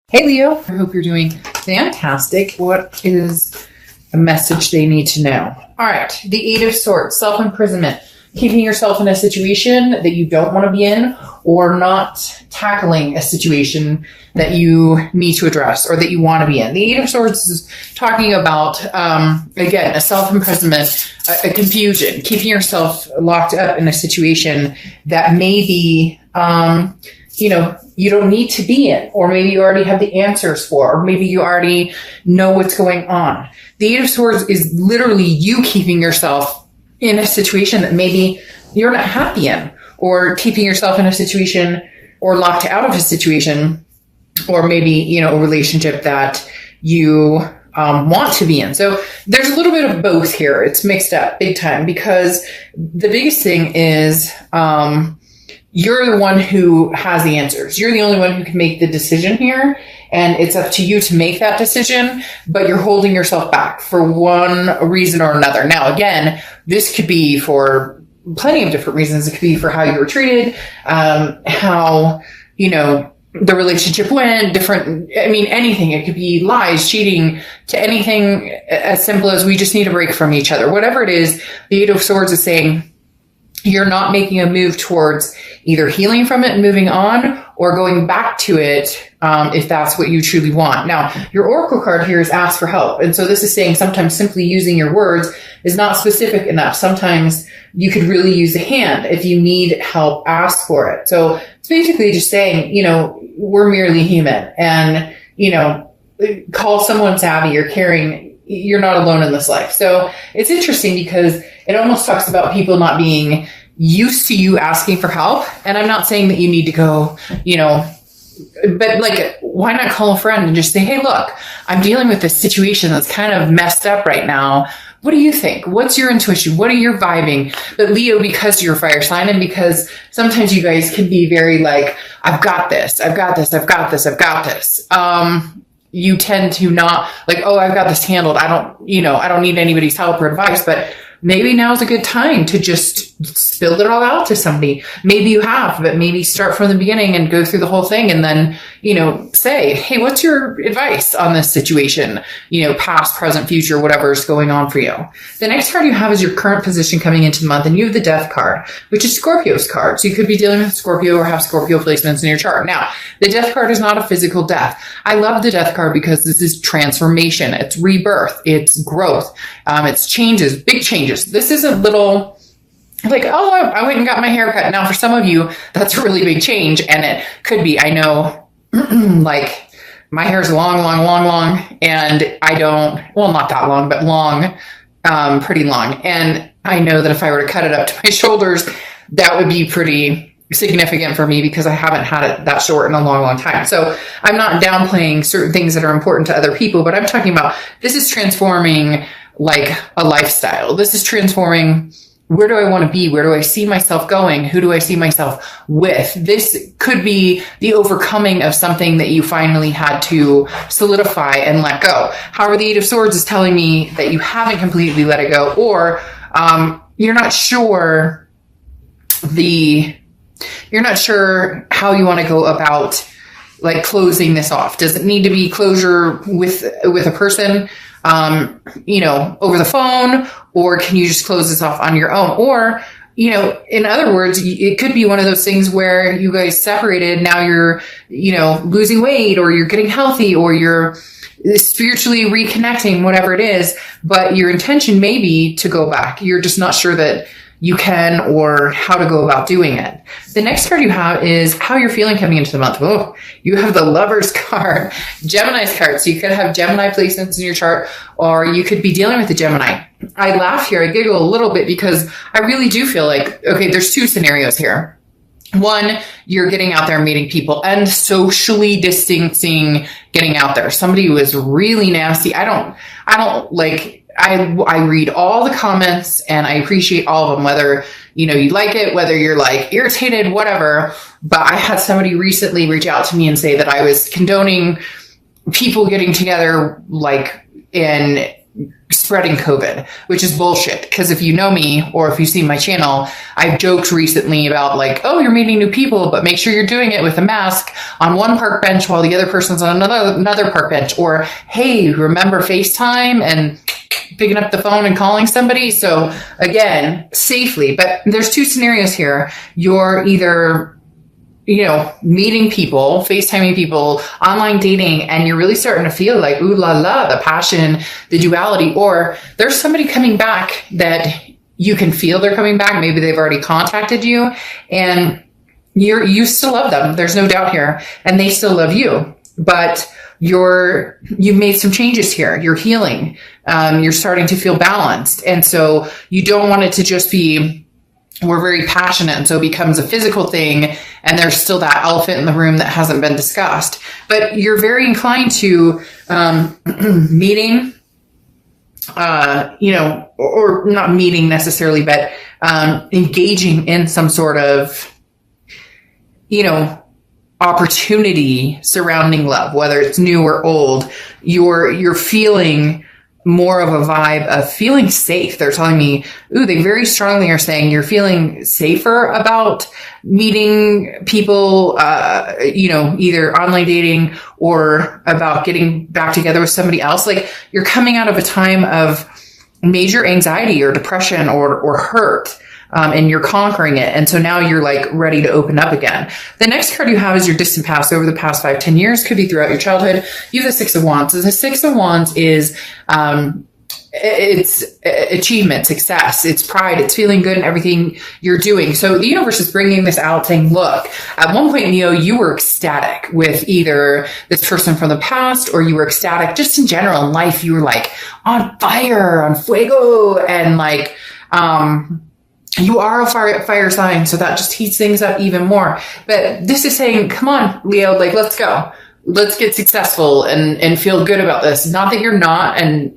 Hey Leo, I hope you're doing fantastic. What is a message they need to know? All right, the Eight of Swords, self-imprisonment, keeping yourself in a situation that you don't want to be in, or not tackling a situation that you need to address or that you want to be in. The Eight of Swords is talking about, again, a self-imprisonment, a confusion, keeping yourself locked up in a situation that may be, you don't need to be in, or maybe you already have the answers for, or maybe you already know what's going on. The Eight of Swords is literally you keeping yourself in a situation that maybe you're not happy in, or keeping yourself in a situation or locked out of a situation, or maybe, a relationship that you want to be in. So there's a little bit of both here. It's mixed up big time, because the biggest thing is, you're the one who has the answers. You're the only one who can make the decision here. And it's up to you to make that decision, but you're holding yourself back for one reason or another. Now, again, this could be for plenty of different reasons. It could be for how you were treated, how, the relationship went, anything. It could be lies, cheating, to anything as simple as we just need a break from each other. Whatever it is, the Eight of Swords is saying, you're not making a move towards either healing from it and moving on, or going back to it, if that's what you truly want. Now, your Oracle card here is ask for help. And so this is saying sometimes simply using your words is not specific enough. Sometimes you could really use a hand. If you need help, ask for it. So it's basically just saying, we're merely human, and, call someone savvy or caring. You're not alone in this life. So it's interesting because it almost talks about people not being used to you asking for help. And I'm not saying that you need to go, but why not call a friend and just say, hey, look, I'm dealing with this situation that's kind of messed up right now. What do you think? What's your intuition? What are you vibing? But Leo, because you're a fire sign, and because sometimes you guys can be very I've got this, I've got this, I've got this, I've got this. You tend to not I've got this handled. I don't need anybody's help or advice, but maybe now is a good time to just spill it all out to somebody. Maybe you have, but maybe start from the beginning and go through the whole thing, and then, say, hey, what's your advice on this situation? Past, present, future, whatever is going on for you. The next card you have is your current position coming into the month, and you have the Death card, which is Scorpio's card. So you could be dealing with Scorpio or have Scorpio placements in your chart. Now, the Death card is not a physical death. I love the Death card because this is transformation. It's rebirth. It's growth. It's changes, big changes. This isn't little I went and got my hair cut. Now, for some of you, that's a really big change. And it could be, I know, my hair's long, and I don't, not that long, but long, pretty long. And I know that if I were to cut it up to my shoulders, that would be pretty significant for me, because I haven't had it that short in a long time. So I'm not downplaying certain things that are important to other people, but I'm talking about, this is transforming a lifestyle. This is transforming, where do I want to be? Where do I see myself going? Who do I see myself with? This could be the overcoming of something that you finally had to solidify and let go. However, the Eight of Swords is telling me that you haven't completely let it go, or you're not sure how you want to go about closing this off. Does it need to be closure with a person, over the phone, or can you just close this off on your own? Or, in other words, it could be one of those things where you guys separated. Now you're, losing weight, or you're getting healthy, or you're spiritually reconnecting, whatever it is, but your intention may be to go back. You're just not sure that you can, or how to go about doing it. The next card you have is how you're feeling coming into the month. Oh, you have the Lover's card, Gemini's card. So you could have Gemini placements in your chart, or you could be dealing with a Gemini. I laugh here, I giggle a little bit, because I really do feel okay, there's two scenarios here. One, you're getting out there and meeting people and socially distancing, getting out there. Somebody who is really nasty. I read all the comments, and I appreciate all of them, whether, you like it, whether you're irritated, whatever. But I had somebody recently reach out to me and say that I was condoning people getting together, in spreading COVID, which is bullshit. Because if you know me, or if you see my channel, I've joked recently about like, oh, you're meeting new people, but make sure you're doing it with a mask on one park bench while the other person's on another park bench. Or, hey, remember FaceTime and picking up the phone and calling somebody. So again, safely. But there's two scenarios here. You're either, meeting people, FaceTiming people, online dating, and you're really starting to feel like, ooh la la, the passion, the duality, or there's somebody coming back that you can feel they're coming back. Maybe they've already contacted you and you still love them. There's no doubt here. And they still love you, but you've made some changes here. You're healing. You're starting to feel balanced. And so you don't want it to just be, we're very passionate, and so it becomes a physical thing, and there's still that elephant in the room that hasn't been discussed. But you're very inclined to meeting, or not meeting necessarily, but engaging in some sort of, opportunity surrounding love, whether it's new or old. You're feeling more of a vibe of feeling safe. They're telling me, they very strongly are saying you're feeling safer about meeting people, either online dating or about getting back together with somebody else. Like you're coming out of a time of major anxiety or depression or hurt. And you're conquering it. And so now you're like ready to open up again. The next card you have is your distant past over the past 5-10 years. Could be throughout your childhood. You have the Six of Wands. So the Six of Wands is, it's achievement, success, it's pride, it's feeling good in everything you're doing. So the universe is bringing this out saying, look, at one point, you were ecstatic with either this person from the past, or you were ecstatic just in general in life. You were like on fire, on fuego, and like, you are a fire sign, so that just heats things up even more. But this is saying, come on, Leo, like, let's go. Let's get successful and feel good about this. Not that you're not, and,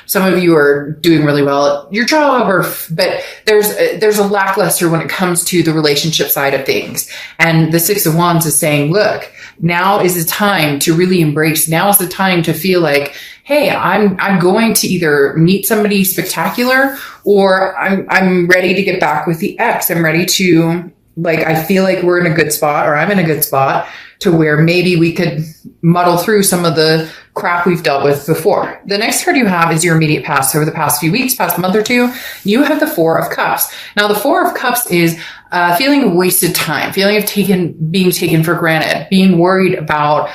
some of you are doing really well at your job, but there's a lackluster when it comes to the relationship side of things. And the Six of Wands is saying, look, now is the time to really embrace. Now is the time to feel like, hey, I'm going to either meet somebody spectacular, or I'm ready to get back with the ex. I'm ready to, like, I feel like we're in a good spot, or I'm in a good spot to where maybe we could muddle through some of the crap we've dealt with before. The next card you have is your immediate past. Over the past few weeks, past month or two, you have the Four of Cups. Now, the Four of Cups is a feeling of wasted time, feeling of being taken for granted, being worried about,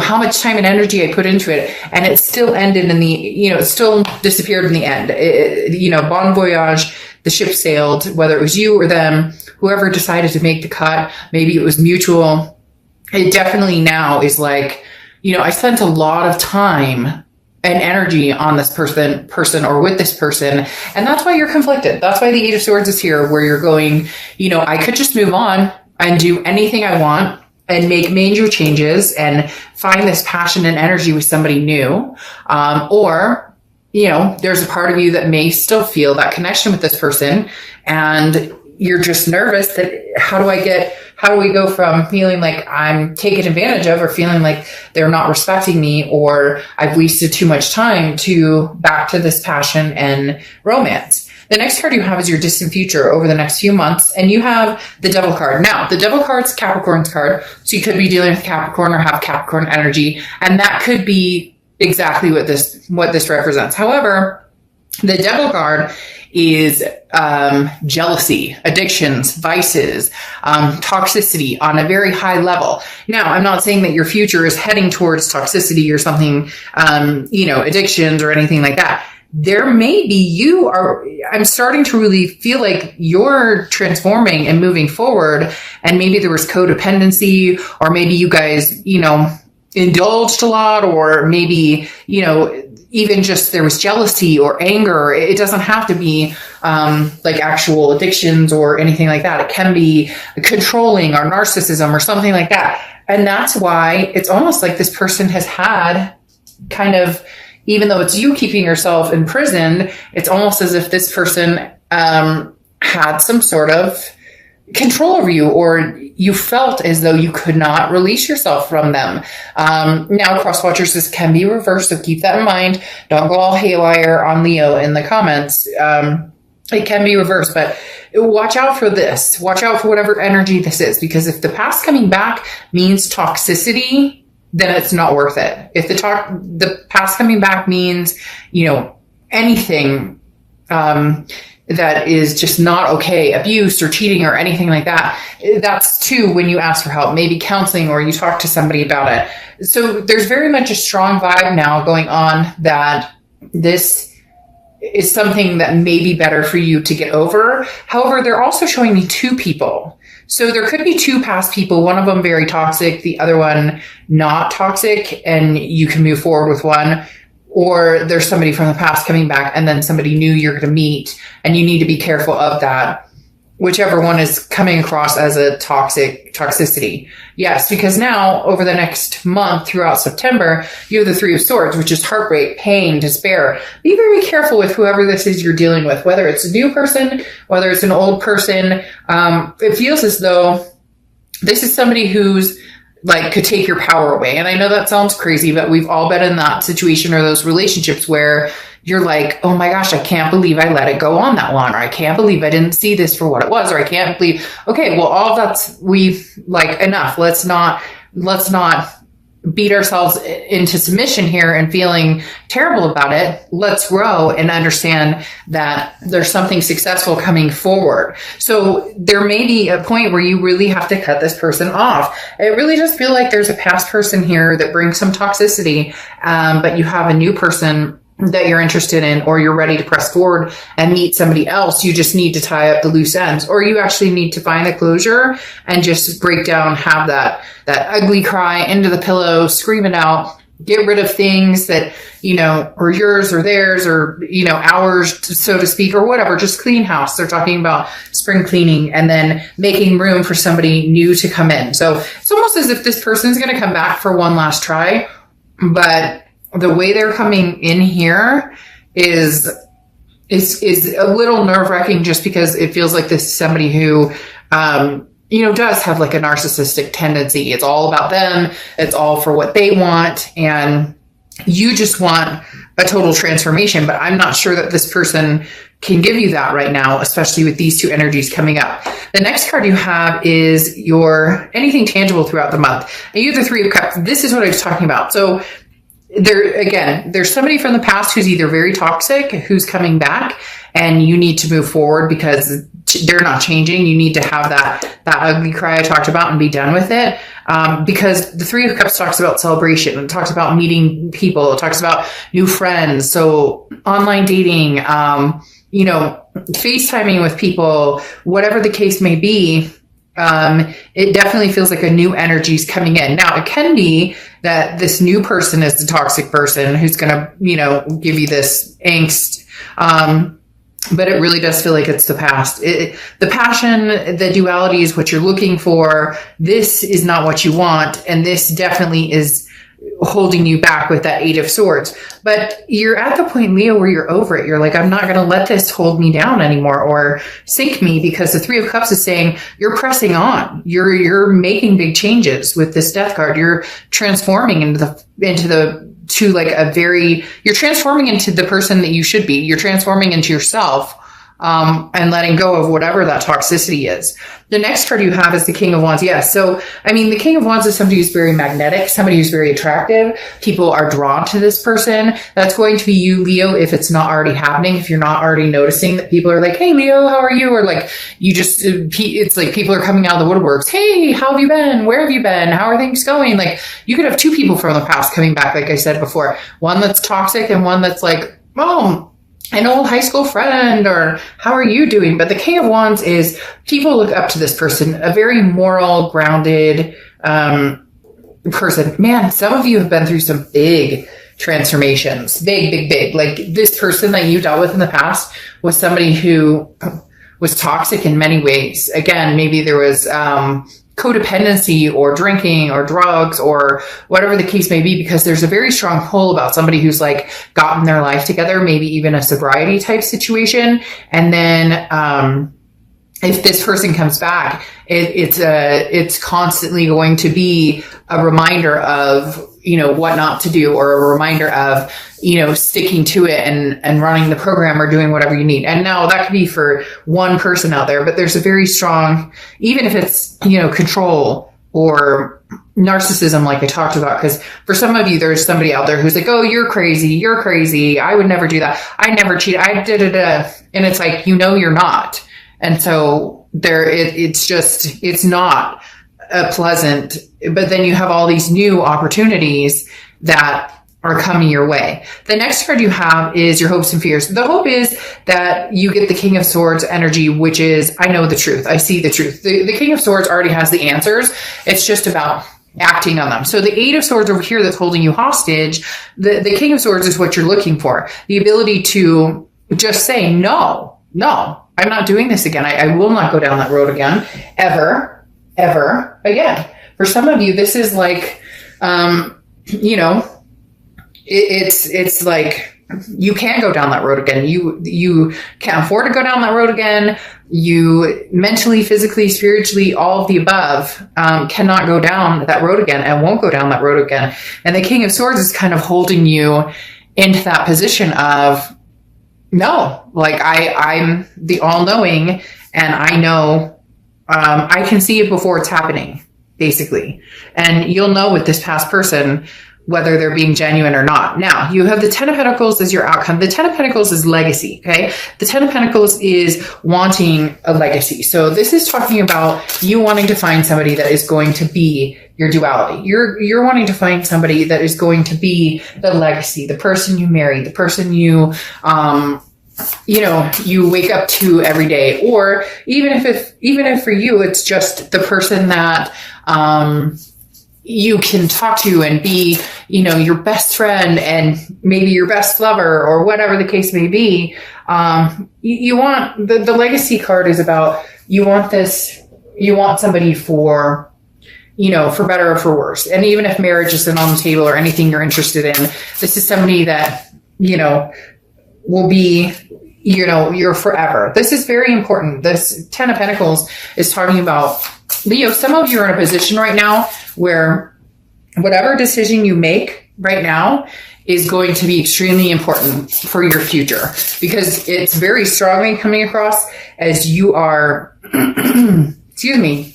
how much time and energy I put into it, and it still ended in the, it still disappeared in the end. Bon voyage, the ship sailed, whether it was you or them, whoever decided to make the cut, maybe it was mutual. It definitely now is like, I spent a lot of time and energy on this person or with this person. And that's why you're conflicted. That's why the Eight of Swords is here, where you're going, I could just move on and do anything I want and make major changes and find this passion and energy with somebody new. Or, there's a part of you that may still feel that connection with this person, and you're just nervous that how do we go from feeling like I'm taken advantage of, or feeling like they're not respecting me, or I've wasted too much time, to back to this passion and romance. The next card you have is your distant future over the next few months, and you have the Devil card. Now, the Devil card's Capricorn's card, so you could be dealing with Capricorn or have Capricorn energy, and that could be exactly what this represents. However, the Devil card is jealousy, addictions, vices, toxicity on a very high level. Now, I'm not saying that your future is heading towards toxicity or something, addictions or anything like that. There may be I'm starting to really feel like you're transforming and moving forward, and maybe there was codependency, or maybe you guys, indulged a lot, or maybe, even just there was jealousy or anger. It doesn't have to be like actual addictions or anything like that. It can be controlling or narcissism or something like that. And that's why it's almost like this person has had kind of, even though it's you keeping yourself imprisoned, it's almost as if this person had some sort of control over you, or you felt as though you could not release yourself from them. Now, cross watchers, this can be reversed, so keep that in mind. Don't go all haywire on Leo in the comments. It can be reversed, but watch out for this. Watch out for whatever energy this is, because if the past coming back means toxicity, then it's not worth it. If the past coming back means, anything, that is just not okay, abuse or cheating or anything like that, that's too when you ask for help, maybe counseling, or you talk to somebody about it. So there's very much a strong vibe now going on that this is something that may be better for you to get over. However, they're also showing me two people. So there could be two past people, one of them very toxic, the other one not toxic, and you can move forward with one. Or there's somebody from the past coming back, and then somebody new you're going to meet, and you need to be careful of that. Whichever one is coming across as a toxicity. Yes, because now over the next month throughout September, you have the Three of Swords, which is heartbreak, pain, despair. Be very careful with whoever this is you're dealing with, whether it's a new person, whether it's an old person. It feels as though this is somebody who's could take your power away. And I know that sounds crazy, but we've all been in that situation or those relationships where you're like, oh my gosh, I can't believe I let it go on that long, or I can't believe I didn't see this for what it was, or I can't believe, okay, well, all that's, enough. Let's not beat ourselves into submission here and feeling terrible about it. Let's grow and understand that there's something successful coming forward. So there may be a point where you really have to cut this person off. It really does feel like there's a past person here that brings some toxicity, but you have a new person that you're interested in, or you're ready to press forward and meet somebody else. You just need to tie up the loose ends, or you actually need to find a closure and just break down, have that ugly cry into the pillow, scream it out, get rid of things that, are yours or theirs or, ours, so to speak, or whatever. Just clean house. They're talking about spring cleaning and then making room for somebody new to come in. So it's almost as if this person's going to come back for one last try, but the way they're coming in here is a little nerve-wracking, just because it feels like this is somebody who, does have a narcissistic tendency. It's all about them. It's all for what they want. And you just want a total transformation. But I'm not sure that this person can give you that right now, especially with these two energies coming up. The next card you have is your anything tangible throughout the month. And you have the Three of Cups. This is what I was talking about. So there's somebody from the past who's either very toxic, who's coming back, and you need to move forward because they're not changing. You need to have that ugly cry I talked about and be done with it. Because the Three of Cups talks about celebration. It talks about meeting people. It talks about new friends. So online dating, FaceTiming with people, whatever the case may be. It definitely feels like a new energy is coming in. Now, it can be that this new person is the toxic person who's going to, give you this angst. But it really does feel like it's the past. The passion, the duality is what you're looking for. This is not what you want. And this definitely is holding you back with that Eight of Swords. But you're at the point, Leo, where you're over it. You're like, I'm not going to let this hold me down anymore or sink me, because the Three of Cups is saying you're pressing on. You're making big changes with this Death card. You're transforming you're transforming into the person that you should be. You're transforming into yourself. And letting go of whatever that toxicity is. The next card you have is the King of Wands. Yes. So, the King of Wands is somebody who's very magnetic, somebody who's very attractive. People are drawn to this person. That's going to be you, Leo, if it's not already happening, if you're not already noticing that people are like, hey, Leo, how are you? Or it's like people are coming out of the woodworks. Hey, how have you been? Where have you been? How are things going? You could have two people from the past coming back, like I said before. One that's toxic and one that's like, oh, an old high school friend, or how are you doing? But the King of Wands is people look up to this person, a very moral, grounded person. Man, some of you have been through some big transformations. Big. Like this person that you dealt with in the past was somebody who was toxic in many ways. Again, maybe there was codependency or drinking or drugs or whatever the case may be, because there's a very strong pull about somebody who's gotten their life together, maybe even a sobriety type situation. And then, if this person comes back, it's constantly going to be a reminder of, what not to do, or a reminder of, sticking to it and running the program or doing whatever you need. And now that could be for one person out there, but there's a very strong, even if it's, control or narcissism, like I talked about, because for some of you, there's somebody out there who's like, oh, you're crazy. I would never do that. I never cheat. I did it. And it's like, you're not. And so it's not a pleasant, but then you have all these new opportunities that are coming your way. The next card you have is your hopes and fears. The hope is that you get the King of Swords energy, which is, I know the truth. I see the truth. The King of Swords already has the answers. It's just about acting on them. So the Eight of Swords over here that's holding you hostage, the King of Swords is what you're looking for. The ability to just say, no, I'm not doing this again. I will not go down that road again, ever again. For some of you, this is like, it's like, you can't go down that road again. You can't afford to go down that road again. You mentally, physically, spiritually, all of the above, cannot go down that road again and won't go down that road again. And the King of Swords is kind of holding you into that position of, no, like I'm the all-knowing, and I know, I can see it before it's happening, basically. And you'll know with this past person whether they're being genuine or not. Now, you have the Ten of Pentacles as your outcome. The Ten of Pentacles is legacy, okay? The Ten of Pentacles is wanting a legacy. So this is talking about you wanting to find somebody that is going to be your duality. You're wanting to find somebody that is going to be the legacy, the person you marry, the person you wake up to every day. Or even if for you, it's just the person that, you can talk to and be, your best friend and maybe your best lover or whatever the case may be. You want the legacy card is about, you want somebody for, for better or for worse. And even if marriage isn't on the table or anything you're interested in, this is somebody that, will be, your forever. This is very important. This Ten of Pentacles is talking about, Leo, some of you are in a position right now where whatever decision you make right now is going to be extremely important for your future, because it's very strongly coming across as you are, dealing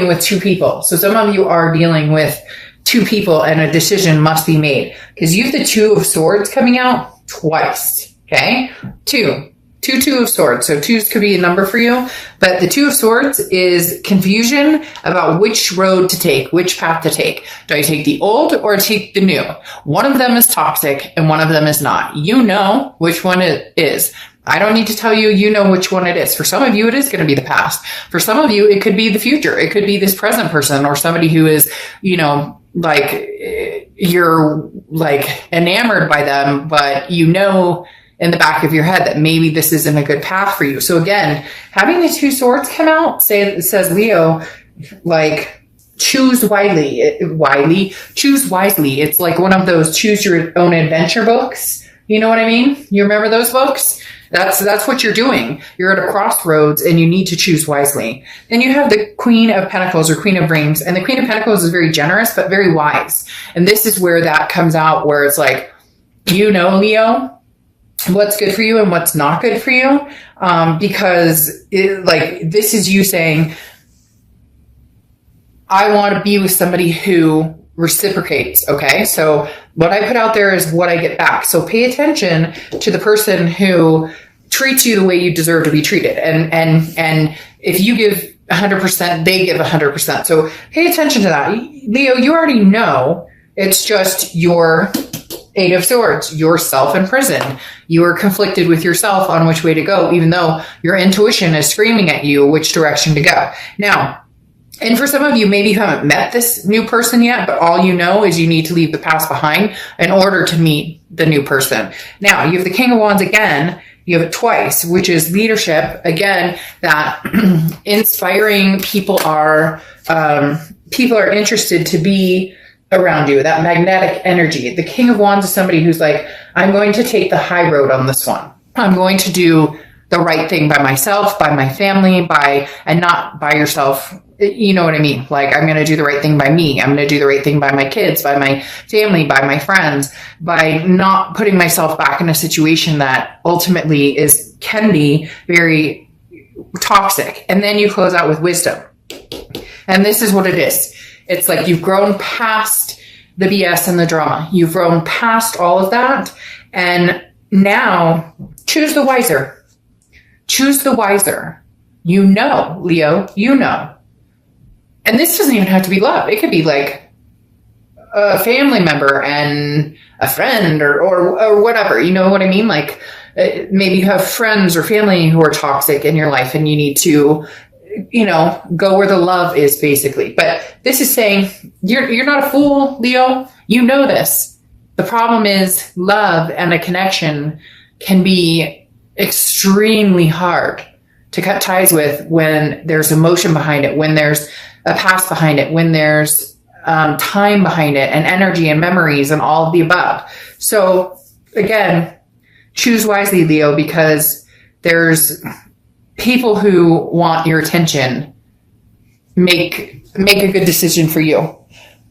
with two people. So some of you are dealing with two people and a decision must be made, because you have the Two of Swords coming out twice. Okay. Two of Swords. So twos could be a number for you, but the Two of Swords is confusion about which road to take, which path to take. Do I take the old or take the new? One of them is toxic and one of them is not. You know which one it is. I don't need to tell you, you know which one it is. For some of you, it is going to be the past. For some of you, it could be the future. It could be this present person or somebody who is, like you're like enamored by them, but in the back of your head that maybe this isn't a good path for you. So again, having the Two Swords come out says Leo, like, choose wisely, choose wisely. It's like one of those choose your own adventure books. You know what I mean? You remember those books? That's what you're doing. You're at a crossroads and you need to choose wisely. Then you have the Queen of Pentacles or Queen of Rings. And the Queen of Pentacles is very generous, but very wise. And this is where that comes out, where it's like, Leo, what's good for you and what's not good for you. Because this is you saying, I want to be with somebody who reciprocates. Okay. So what I put out there is what I get back. So pay attention to the person who treats you the way you deserve to be treated. And if you give 100%, they give 100%. So pay attention to that. Leo, you already know it's just your Eight of Swords, yourself in prison. You are conflicted with yourself on which way to go, even though your intuition is screaming at you which direction to go. Now, and for some of you, maybe you haven't met this new person yet, but all you know is you need to leave the past behind in order to meet the new person. Now, you have the King of Wands again. You have it twice, which is leadership. Again, that inspiring people are interested to be around you, that magnetic energy. The King of Wands is somebody who's like, I'm going to take the high road on this one. I'm going to do the right thing by myself, by my family, and not by yourself. You know what I mean? Like, I'm going to do the right thing by me. I'm going to do the right thing by my kids, by my family, by my friends, by not putting myself back in a situation that ultimately can be very toxic. And then you close out with wisdom. And this is what it is. It's like you've grown past the BS and the drama. You've grown past all of that. And now choose the wiser. Choose the wiser. You know, Leo, you know. And this doesn't even have to be love. It could be like a family member and a friend or whatever. You know what I mean? Like maybe you have friends or family who are toxic in your life and you need to, you know, go where the love is basically. But this is saying you're not a fool, Leo. You know this. The problem is love and a connection can be extremely hard to cut ties with when there's emotion behind it, when there's a past behind it, when there's time behind it and energy and memories and all of the above. So again, choose wisely, Leo, because there's people who want your attention. Make a good decision for you.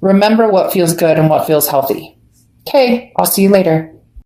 Remember what feels good and what feels healthy. Okay, I'll see you later.